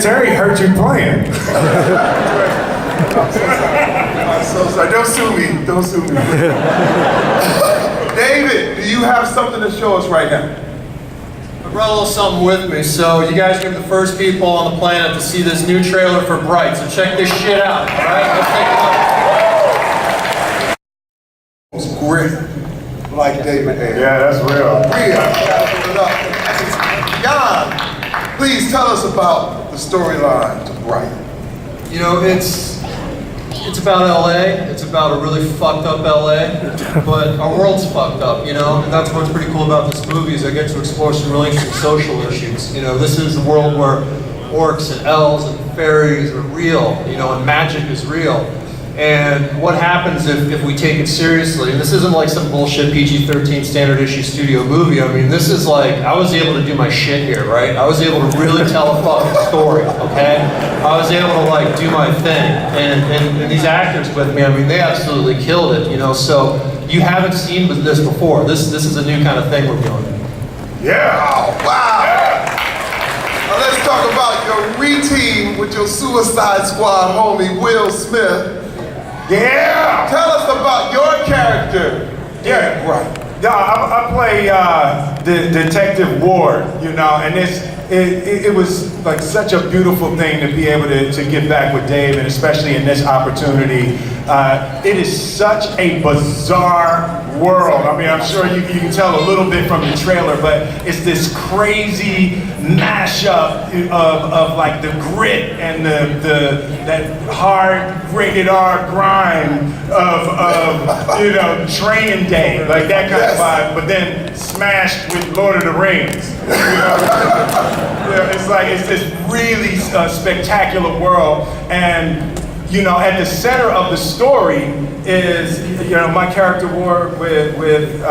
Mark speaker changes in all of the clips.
Speaker 1: Terry heard you playing.
Speaker 2: I'm so sorry. Don't sue me. Don't sue me. David, do you have something to show us right now?
Speaker 3: I brought a little something with me, so you guys are the first people on the planet to see this new trailer for Bright, so check this shit out, alright? Let's take a look.
Speaker 2: It's great, like David had.
Speaker 1: Yeah, that's real.
Speaker 2: Jan, please tell us about the storyline to Bright.
Speaker 3: You know, it's about LA, it's about a really fucked up LA, but our world's fucked up, you know? And that's what's pretty cool about this movie is I get to explore some really interesting social issues. You know, this is a world where orcs and elves and fairies are real, you know, and magic is real. And what happens if we take it seriously? And this isn't like some bullshit PG-13 standard issue studio movie. I mean, this is like, I was able to do my shit here, right? I was able to really tell a fucking story, okay? I was able to like do my thing. And these actors with me, I mean, they absolutely killed it, you know? So you haven't seen this before. This is a new kind of thing we're doing.
Speaker 2: Yeah, oh, wow. Yeah. Now let's talk about your re-team with your Suicide Squad homie, Will Smith.
Speaker 1: Yeah!
Speaker 2: Tell us about your character.
Speaker 1: Yeah, right. Yeah, I play the Detective Ward, you know, and it was like such a beautiful thing to be able to get back with Dave, and especially in this opportunity. It is such a bizarre world. I mean, I'm sure you can tell a little bit from the trailer, but it's this crazy mashup of like the grit and that hard rated R grind of you know, Training Day, like that kind of vibe, but then smashed with Lord of the Rings. You know? Yeah, it's like it's this really spectacular world, and you know, at the center of the story is, you know, my character Ward with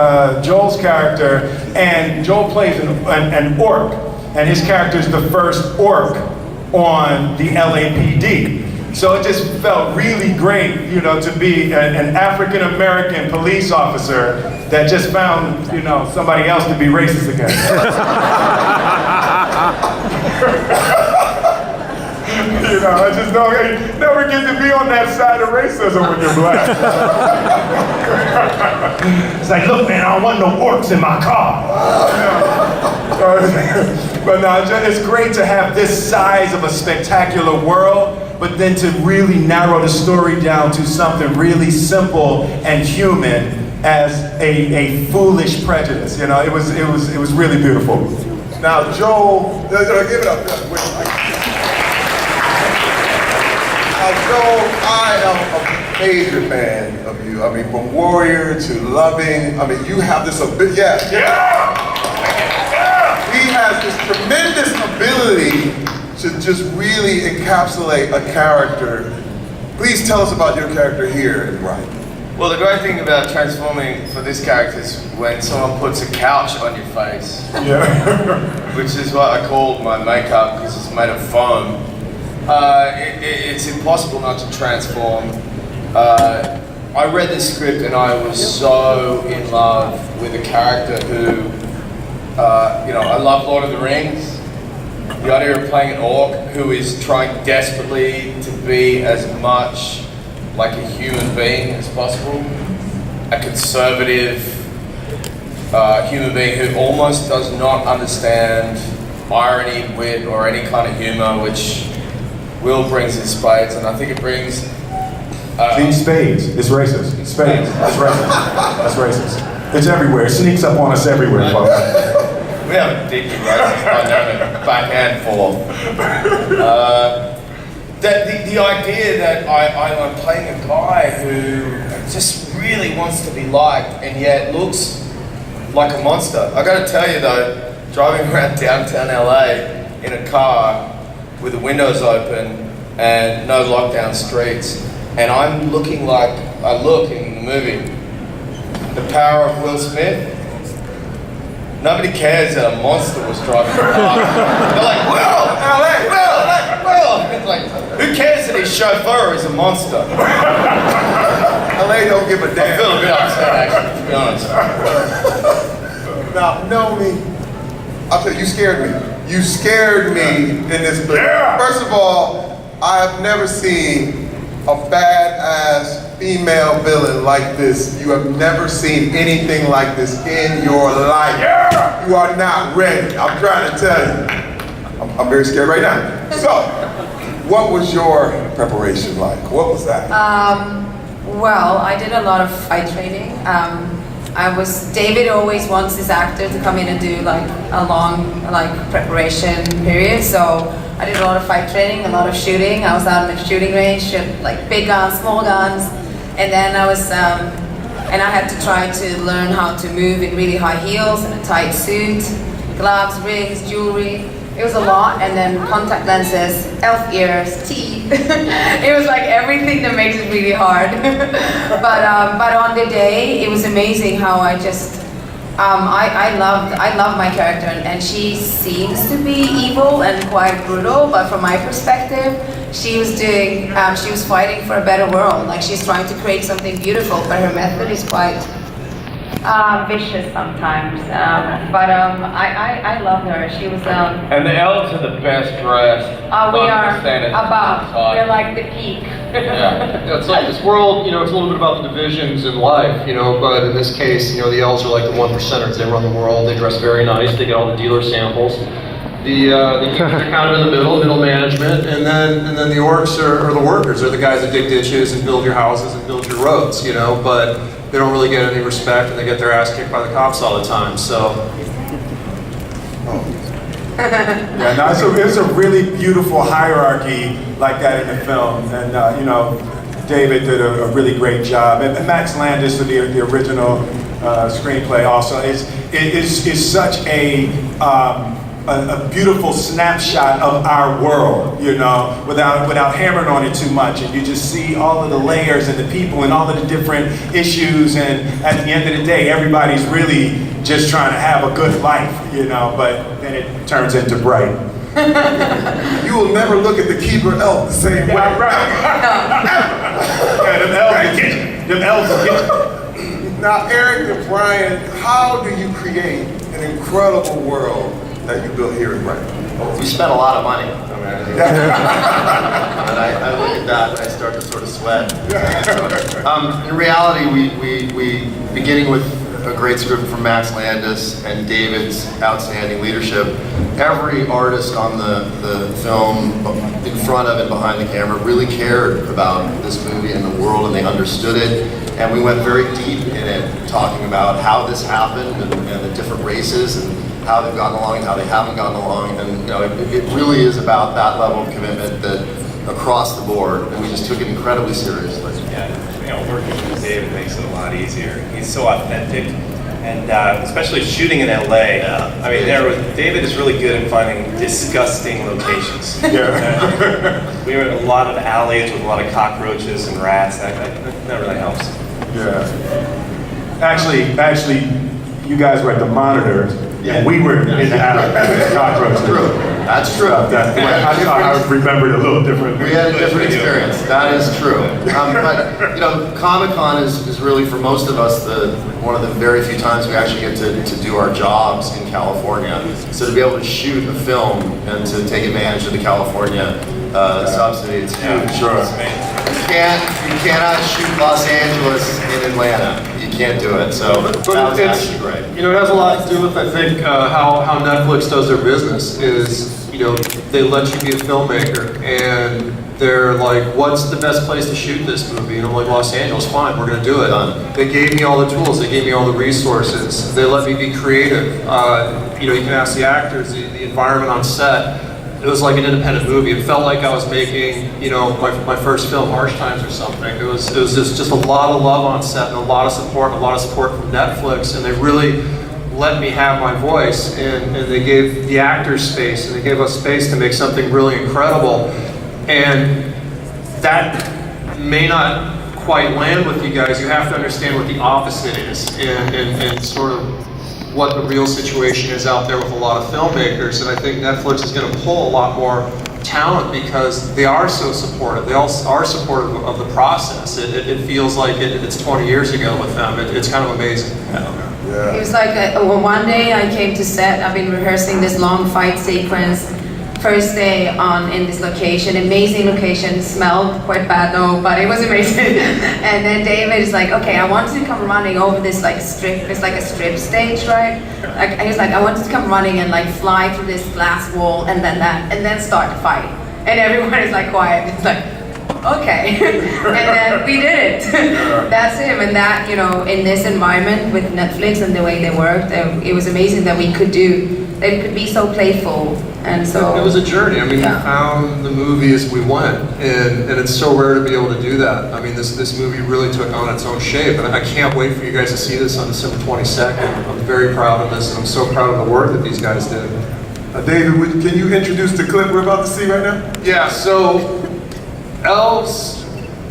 Speaker 1: Joel's character, and Joel plays an orc, and his character is the first orc on the LAPD. So it just felt really great, you know, to be an African-American police officer that just found, you know, somebody else to be racist against. You know, I just don't, you never get to be on that side of racism when you're black. It's like, look, man, I don't want no orcs in my car. But no, it's great to have this size of a spectacular world, but then to really narrow the story down to something really simple and human as a foolish prejudice. You know, it was really beautiful.
Speaker 2: Now, Joel, give it up. Joel, I am a major fan of you. I mean, from warrior to loving. I mean, you have this ability. Yeah. He has this tremendous ability to just really encapsulate a character. Please tell us about your character here in Bright.
Speaker 4: Well, the great thing about transforming for this character is when someone puts a couch on your face.
Speaker 1: Yeah.
Speaker 4: Which is what I call my makeup because it's made of foam. It's impossible not to transform. I read the script and I was so in love with a character who, you know, I love Lord of the Rings. The idea of playing an orc who is trying desperately to be as much like a human being as possible. A conservative human being who almost does not understand irony, wit, or any kind of humor, which Will brings in spades, and I think it brings...
Speaker 1: These spades, it's racist. Spades, it's racist. That's racist. It's everywhere. It sneaks up on us everywhere, folks.
Speaker 4: We have a deeply racist dynamic back and forth. The idea that I'm playing a guy who just really wants to be liked and yet looks like a monster. I gotta tell you though, driving around downtown LA in a car with the windows open and no lockdown streets, and I'm looking like I look in the movie. The power of Will Smith. Nobody cares that a monster was driving the car. They're like, Will! It's like, who cares that his chauffeur is a monster?
Speaker 2: LA don't give a damn.
Speaker 4: I feel a bit upset actually, to be honest.
Speaker 2: Now, know me. I'll tell you, you scared me. You scared me in this film.
Speaker 1: Yeah.
Speaker 2: First of all, I have never seen a badass female villain like this. You have never seen anything like this in your life.
Speaker 1: Yeah.
Speaker 2: You are not ready. I'm trying to tell you. I'm very scared right now. So, what was your preparation like? What was that?
Speaker 5: Well, I did a lot of fight training. David always wants his actor to come in and do like a long preparation period. So I did a lot of fight training, a lot of shooting. I was out in the shooting range, shot like big guns, small guns. And then I had to try to learn how to move in really high heels and a tight suit, gloves, rings, jewelry. It was a lot, and then contact lenses, elf ears, teeth. It was like everything that makes it really hard. but on the day, it was amazing how I just, I love my character, and she seems to be evil and quite brutal, but from my perspective, she was fighting for a better world. Like, she's trying to create something beautiful, but her method is quite vicious sometimes. I love her. She was
Speaker 4: And the elves are the best dressed.
Speaker 5: we're like the peak.
Speaker 3: Yeah, it's like this world, it's a little bit about the divisions in life, but in this case, the elves are like the 1%ers. They run the world, they dress very nice, they get all the dealer samples. The geeks are kind of in the middle management, and then the orcs are the workers. They're the guys that dig ditches and build your houses and build your roads, but they don't really get any respect, and they get their ass kicked by the cops all the time, so.
Speaker 1: Yeah, no, it's a really beautiful hierarchy like that in the film, and David did a really great job, and Max Landis with the original screenplay also is such a beautiful snapshot of our world, without hammering on it too much, and you just see all of the layers and the people and all of the different issues, and at the end of the day, everybody's really just trying to have a good life, but then it turns into bright.
Speaker 2: You will never look at the keeper elf the same way.
Speaker 1: Yeah, them elves get you.
Speaker 2: Now, Eric and Brian, how do you create an incredible world that you built here in Brighton?
Speaker 6: We spent a lot of money. And I look at that and I start to sort of sweat. In reality, we beginning with a great script from Max Landis and David's outstanding leadership, every artist on the film, in front of and behind the camera, really cared about this movie and the world, and they understood it. And we went very deep in it, talking about how this happened and the different races and how they've gotten along and how they haven't gotten along. And it really is about that level of commitment that across the board, and we just took it incredibly seriously.
Speaker 7: Yeah, working with David makes it a lot easier. He's so authentic, and especially shooting in LA. I mean, David is really good at finding disgusting locations.
Speaker 1: Yeah.
Speaker 7: We were in a lot of alleys with a lot of cockroaches and rats. That really helps.
Speaker 1: Yeah. Actually, you guys were at the monitors, and we were in the alley with the cockroaches.
Speaker 6: True. That's true.
Speaker 1: I remembered a little different.
Speaker 6: We had a different experience. That is true. But Comic-Con is really, for most of us, one of the very few times we actually get to do our jobs in California. So to be able to shoot a film and to take advantage of the California subsidy, it's huge.
Speaker 1: Sure.
Speaker 6: You cannot shoot Los Angeles in Atlanta. You can't do it. So that was actually great.
Speaker 3: It has a lot to do with, I think, how Netflix does their business is, they let you be a filmmaker, and they're like, what's the best place to shoot this movie? And I'm like, Los Angeles, fine, we're gonna do it. They gave me all the tools, they gave me all the resources, they let me be creative. You can ask the actors, the environment on set. It was like an independent movie. It felt like I was making, my first film, Harsh Times or something. It was just a lot of love on set and a lot of support from Netflix, and they really let me have my voice, and they gave the actors space, and they gave us space to make something really incredible. And that may not quite land with you guys. You have to understand what the opposite is, and sort of what the real situation is out there with a lot of filmmakers. And I think Netflix is going to pull a lot more talent because they are so supportive. They all are supportive of the process. It feels like it's 20 years ago with them. It's kind of amazing.
Speaker 2: Yeah.
Speaker 5: It was like, well, one day I came to set, I've been rehearsing this long fight sequence. First day in this location, amazing location, smelled quite bad though, but it was amazing. And then David is like, okay, I want you to come running over this like strip, it's like a strip stage, right? Like, he's like, I want you to come running and like fly through this glass wall and then start the fight. And everyone is like quiet, it's like, okay. And then we did it. That's him, and that, you know, in this environment with Netflix and the way they worked, it was amazing that we could be so playful. And so
Speaker 3: it was a journey. I mean,
Speaker 5: yeah.
Speaker 3: We found the movie as we went, and it's so rare to be able to do that. I mean, this movie really took on its own shape, and I can't wait for you guys to see this on December 22nd. I'm very proud of this, and I'm so proud of the work that these guys did.
Speaker 2: David, can you introduce the clip we're about to see right now?
Speaker 3: Yeah, so elves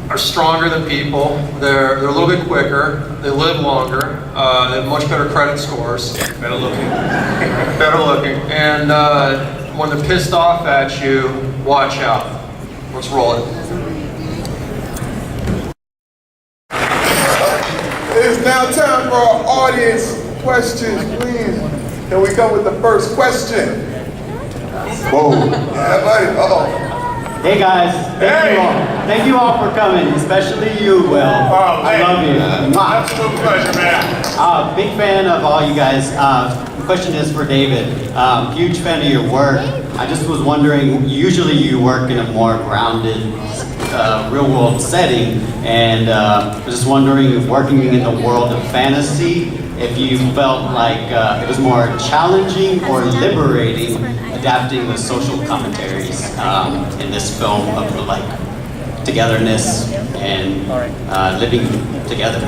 Speaker 3: are stronger than people. They're a little bit quicker. They live longer. They have much better credit scores.
Speaker 7: Better looking.
Speaker 3: Better looking. And when they're pissed off at you, watch out. Let's roll it.
Speaker 2: It's now time for our audience questions, please. Can we come with the first question? Whoa. Yeah, buddy. Uh-oh.
Speaker 8: Hey guys, thank you all for coming, especially you, Will.
Speaker 1: Oh,
Speaker 8: I love you.
Speaker 1: Absolute pleasure, man.
Speaker 8: Big fan of all you guys. The question is for David. Huge fan of your work. I just was wondering, usually you work in a more grounded, real world setting, and I was just wondering, working in the world of fantasy, if you felt like it was more challenging or liberating adapting the social commentaries in this film of like togetherness and living together.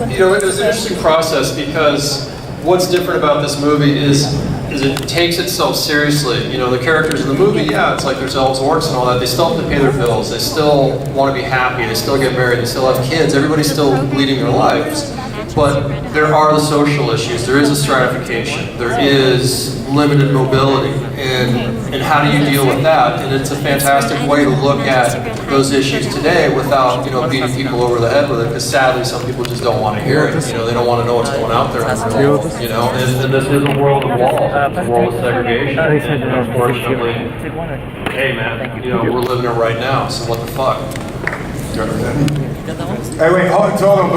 Speaker 3: You know, it was an interesting process because what's different about this movie is it takes itself seriously. You know, the characters in the movie, yeah, it's like there's elves, orcs, and all that. They still have to pay their bills. They still want to be happy. They still get married. They still have kids. Everybody's still leading their lives. But there are the social issues. There is a stratification. There is limited mobility. And how do you deal with that? And it's a fantastic way to look at those issues today without, you know, beating people over the head with it, because sadly some people just don't want to hear it. You know, they don't want to know what's going out there in the world. You know, and this is a world of walls. It's a world of segregation. And unfortunately, hey man, you know, we're living it right now, so what the fuck?
Speaker 1: Hey, wait, hold on,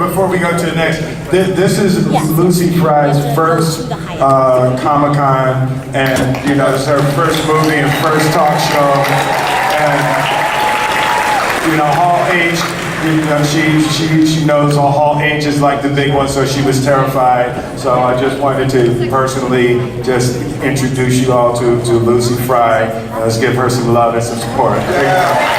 Speaker 1: before we go to the next. This is Lucy Fry's first Comic-Con, and you know, it's her first movie and first talk show, and you know, Hall H, you know, she knows all Hall H is like the big one, so she was terrified. So I just wanted to personally just introduce you all to Lucy Fry. Let's give her some love and some support.
Speaker 2: Yeah.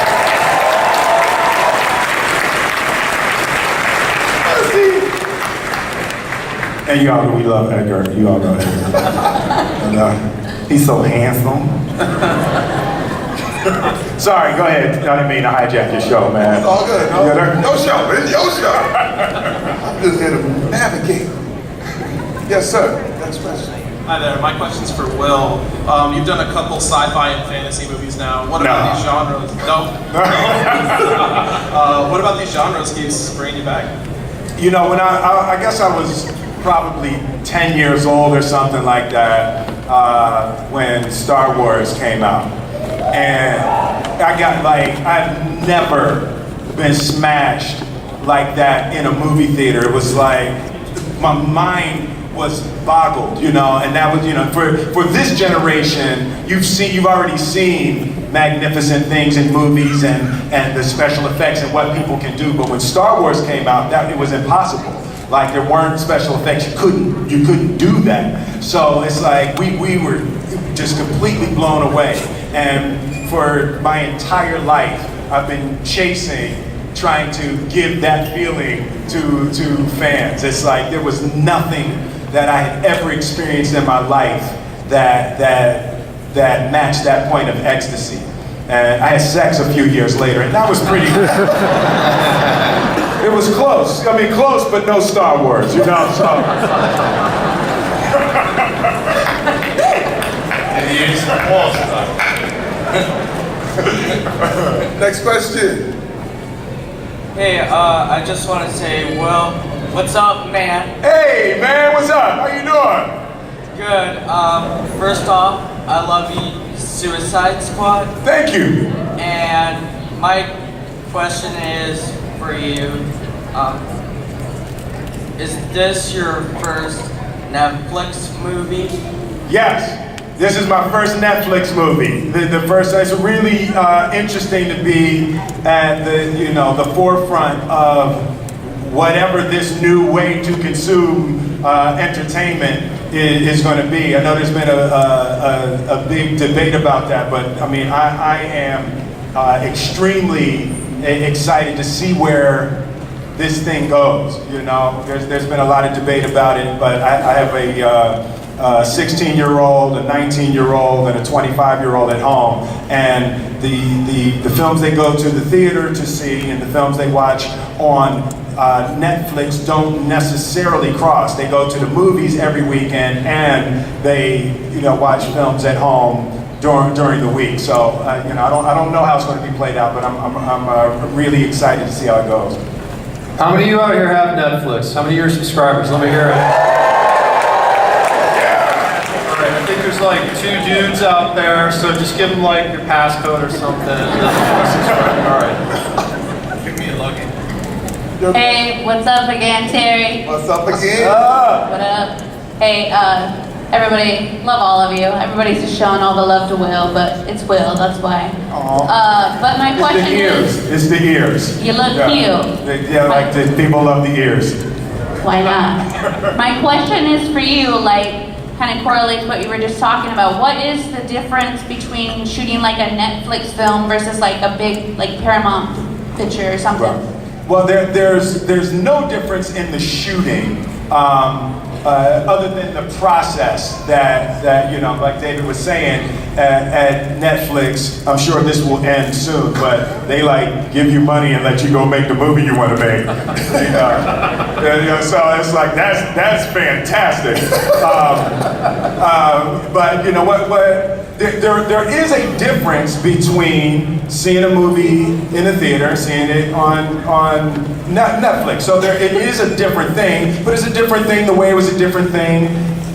Speaker 1: And you all know we love Edgar. You all know Edgar. And, he's so handsome. Sorry, go ahead. I didn't mean to hijack your show, man.
Speaker 2: It's all good. No show. It's your show. I'm just here to navigate. Yes, sir. Next question.
Speaker 9: Hi there. My question's for Will. You've done a couple sci-fi and fantasy movies now. What about these genres? No. What about these genres keeps bringing you back?
Speaker 1: You know, when I guess I was probably 10 years old or something like that when Star Wars came out. And I got like, I've never been smashed like that in a movie theater. It was like, my mind was boggled, you know, and that was, you know, for this generation, you've already seen magnificent things in movies and the special effects and what people can do. But when Star Wars came out, it was impossible. Like there weren't special effects, you couldn't do that. So it's like we were just completely blown away. And for my entire life, I've been trying to give that feeling to fans. It's like there was nothing that I had ever experienced in my life that matched that point of ecstasy. And I had sex a few years later, and that was pretty it was close. I mean, close, but no Star Wars, you know, so.
Speaker 2: Next question.
Speaker 10: Hey, I just want to say, Will, what's up, man?
Speaker 1: Hey, man, what's up? How you doing?
Speaker 10: Good. First off, I love you, Suicide Squad.
Speaker 1: Thank you.
Speaker 10: And my question is for you, is this your first Netflix movie?
Speaker 1: Yes. This is my first Netflix movie. The first. It's really interesting to be at the forefront of whatever this new way to consume entertainment is going to be. I know there's been a big debate about that, but I mean, I am extremely excited to see where this thing goes. You know, there's been a lot of debate about it, but I have a 16-year-old, a 19-year-old, and a 25-year-old at home, and the films they go to the theater to see and the films they watch on Netflix don't necessarily cross. They go to the movies every weekend and they watch films at home during the week. So I don't know how it's going to be played out, but I'm really excited to see how it goes.
Speaker 3: How many of you out here have Netflix? How many of your subscribers? Let me hear it. I think there's like 2 dudes out there, so just give them like your passcode or something. All right.
Speaker 2: Give me a login.
Speaker 11: Hey, what's up again, Terry?
Speaker 2: What's up again?
Speaker 11: What up? Hey, everybody, love all of you. Everybody's just showing all the love to Will, but it's Will, that's why. But my question is...
Speaker 1: It's the ears.
Speaker 11: You look cute.
Speaker 1: Yeah, like the people love the ears.
Speaker 11: Why not? My question is for you, like, kind of correlates what you were just talking about. What is the difference between shooting like a Netflix film versus like a big like Paramount picture or something?
Speaker 1: Right. Well, there's no difference in the shooting other than the process that like David was saying at Netflix. I'm sure this will end soon, but they like give you money and let you go make the movie you want to make. So it's like that's fantastic. But you know what? There is a difference between seeing a movie in the theater and seeing it on Netflix. So it is a different thing, but it's a different thing the way it was a different thing,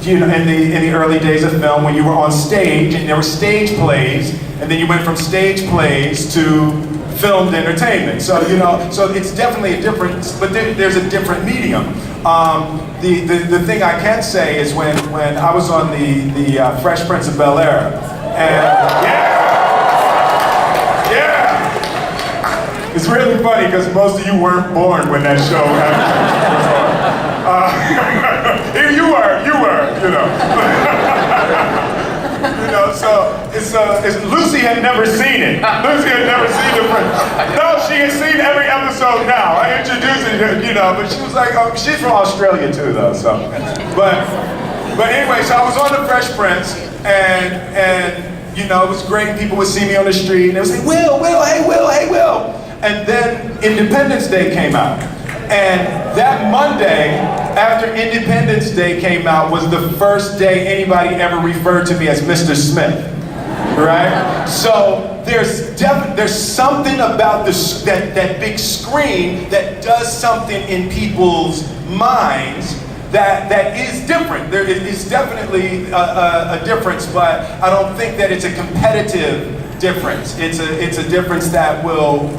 Speaker 1: in the early days of film when you were on stage and there were stage plays, and then you went from stage plays to filmed entertainment. So so it's definitely a difference, but there's a different medium. The thing I can say is when I was on the Fresh Prince of Bel-Air, and it's really funny because most of you weren't born when that show happened. You were. So Lucy had never seen it. Lucy had never seen the Prince. No, she had seen every episode now. I introduced her, but she was like, she's from Australia too, though. So, but anyway, so I was on the Fresh Prince, and it was great. People would see me on the street, and they would say, Will, hey, Will, hey, Will. And then Independence Day came out. And that Monday, after Independence Day came out, was the first day anybody ever referred to me as Mr. Smith, right? So there's something about that big screen that does something in people's minds that is different. There is definitely a difference, but I don't think that it's a competitive difference. It's a difference that will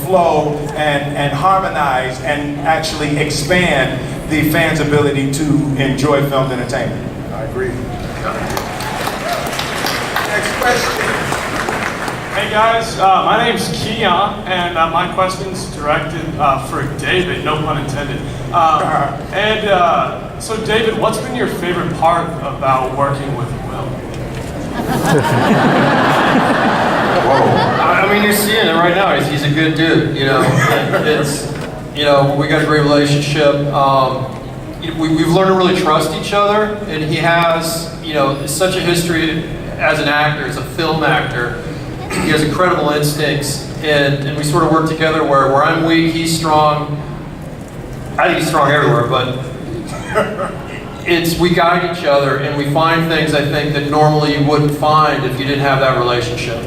Speaker 1: flow and harmonize and actually expand the fans' ability to enjoy filmed entertainment.
Speaker 2: I agree. Next question.
Speaker 12: Hey guys, my name's Keon, and my question's directed for David, no pun intended. So David, what's been your favorite part about working with Will?
Speaker 3: I mean, you're seeing it right now. He's a good dude. We got a great relationship. We've learned to really trust each other, and he has, such a history as an actor, as a film actor. He has incredible instincts, and we sort of work together where I'm weak, he's strong. I think he's strong everywhere, but we guide each other, and we find things, I think, that normally you wouldn't find if you didn't have that relationship.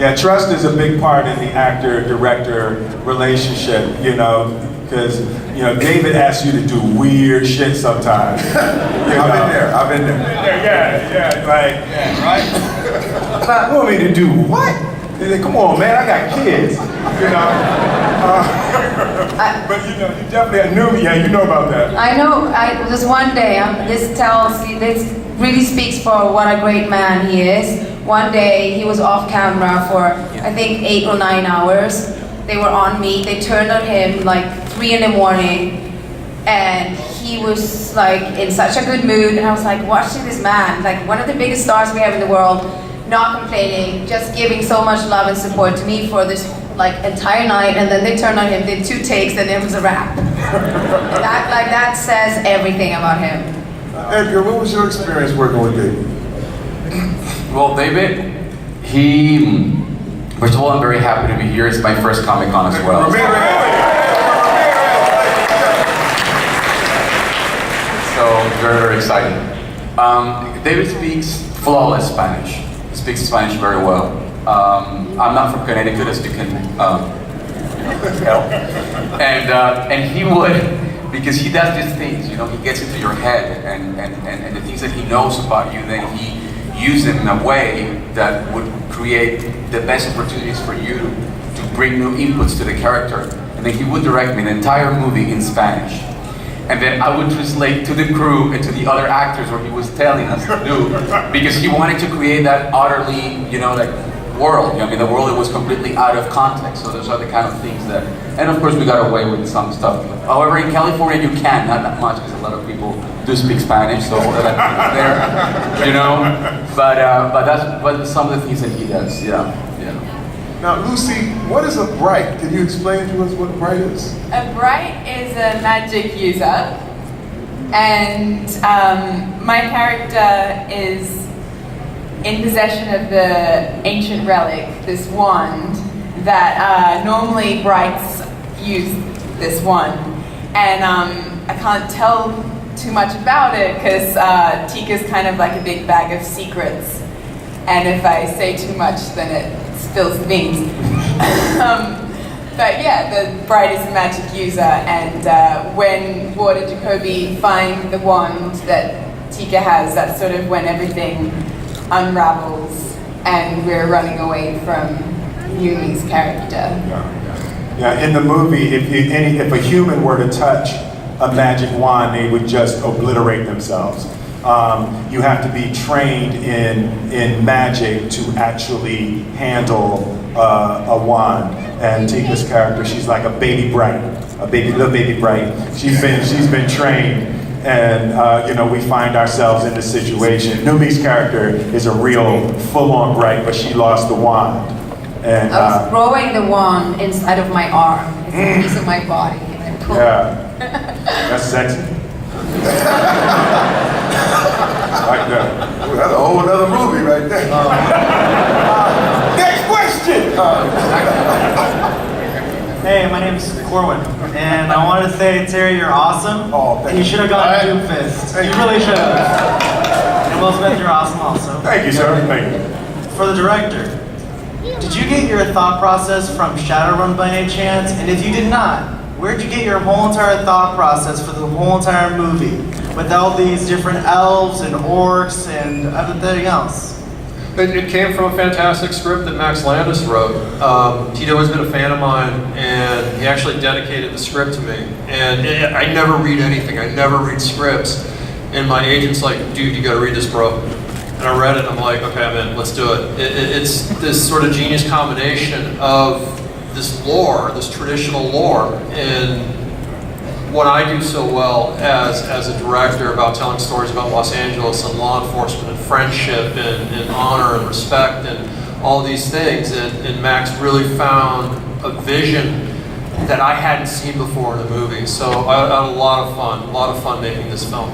Speaker 1: Yeah, trust is a big part in the actor-director relationship, you know, because, you know, David asks you to do weird shit sometimes.
Speaker 2: I've been there.
Speaker 1: Yeah, like,
Speaker 4: Yeah, right?
Speaker 1: you want me to do what? He's like, come on, man, I got kids, you know. But you know, you definitely knew me. Yeah, you know about that.
Speaker 5: I know. This one day, this really speaks for what a great man he is. One day, he was off camera for I think 8 or 9 hours. They were on me. They turned on him like 3 in the morning, and he was like in such a good mood. And I was like watching this man, like one of the biggest stars we have in the world, not complaining, just giving so much love and support to me for this like entire night. And then they turned on him, did 2 takes, and it was a wrap. that says everything about him.
Speaker 2: Edgar, what was your experience working with David?
Speaker 13: Well, David, first of all, I'm very happy to be here. It's my first Comic-Con as well. So, very, very excited. David speaks flawless Spanish. He speaks Spanish very well. I'm not from Connecticut, as you can tell. And he would, because he does these things, you know, he gets into your head, and the things that he knows about you, then he uses them in a way that would create the best opportunities for you to bring new inputs to the character. And then he would direct me the entire movie in Spanish. And then I would translate to the crew and to the other actors what he was telling us to do, because he wanted to create that utterly, you know, like world. I mean, the world was completely out of context. So those are the kind of things that, and of course we got away with some stuff. However, in California you can, not that much, because a lot of people do speak Spanish, so all that is there, you know. But that's some of the things that he does. Yeah.
Speaker 2: Now, Lucy, what is a bright? Can you explain to us what a bright is?
Speaker 14: A bright is a magic user, and my character is in possession of the ancient relic, this wand, that normally brights use this wand. And I can't tell too much about it because Tika's kind of like a big bag of secrets. And if I say too much, then it spills the beans. But yeah, the bright is a magic user, and when Ward and Jacoby find the wand that Tika has, that's sort of when everything unravels and we're running away from Yumi's character.
Speaker 1: Yeah, in the movie, if a human were to touch a magic wand, they would just obliterate themselves. You have to be trained in magic to actually handle a wand. And Tika's character, she's like a baby bright, little baby bright. She's been trained, and you know, we find ourselves in this situation. Numi's character is a real full-on bright, but she lost the wand. And
Speaker 5: I was throwing the wand inside of my arm. It's a piece of my body. And I pulled
Speaker 1: that's sexy. Like that.
Speaker 2: Well, that's a whole other movie right there. Next question!
Speaker 15: Hey, my name's Corwin, and I wanted to say, Terry, you're awesome. And you should have gone Doom Fist. You really should have. And Will Smith, you're awesome also.
Speaker 1: Thank you, sir. Thank you.
Speaker 15: For the director, did you get your thought process from Shadowrun by any chance? And if you did not, where'd you get your whole entire thought process for the whole entire movie? With all these different elves and orcs and everything else?
Speaker 3: It came from a fantastic script that Max Landis wrote. He'd always been a fan of mine, and he actually dedicated the script to me. And I never read anything. I never read scripts. And my agent's like, dude, you gotta read this, bro. And I read it, and I'm like, okay, I'm in, let's do it. It's this sort of genius combination of this lore, this traditional lore, and what I do so well as a director about telling stories about Los Angeles and law enforcement and friendship and honor and respect and all these things. And Max really found a vision that I hadn't seen before in a movie. So I had a lot of fun making this film.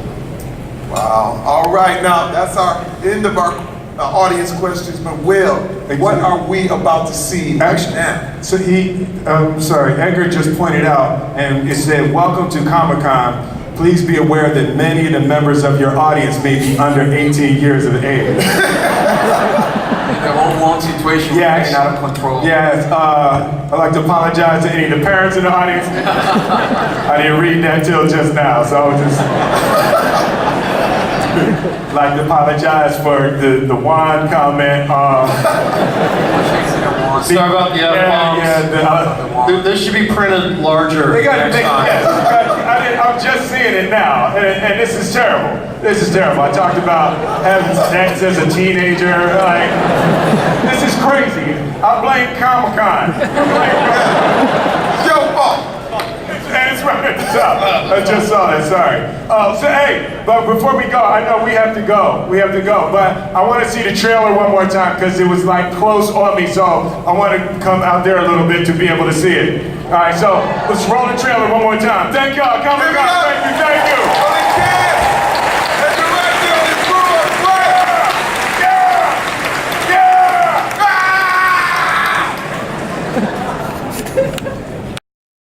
Speaker 2: Wow. All right, now that's our end of our audience questions. But Will, what are we about to see
Speaker 1: Actually,
Speaker 2: now?
Speaker 1: so Edgar just pointed out, and it said, welcome to Comic-Con. Please be aware that many of the members of your audience may be under 18 years of age.
Speaker 13: the whole world situation was
Speaker 1: Yes.
Speaker 13: getting out of control.
Speaker 1: Yes, I'd like to apologize to any of the parents in the audience. I didn't read that till just now, so I was just like to apologize for the wand comment.
Speaker 6: Sorry about the F-bombs. This should be printed larger
Speaker 1: They got to
Speaker 6: next
Speaker 1: make,
Speaker 6: time.
Speaker 1: yes, I'm just seeing it now, and this is terrible. This is terrible. I talked about having sex as a teenager. Like, this is crazy. I blame Comic-Con.
Speaker 2: Yo, fault.
Speaker 1: That's right. I just saw that. Sorry. So hey, but before we go, I know we have to go. We have to go. But I want to see the trailer one more time because it was like close on me. So I want to come out there a little bit to be able to see it. All right. So let's roll the trailer one more time. Thank y'all. Comic-Con. Thank you. Thank you.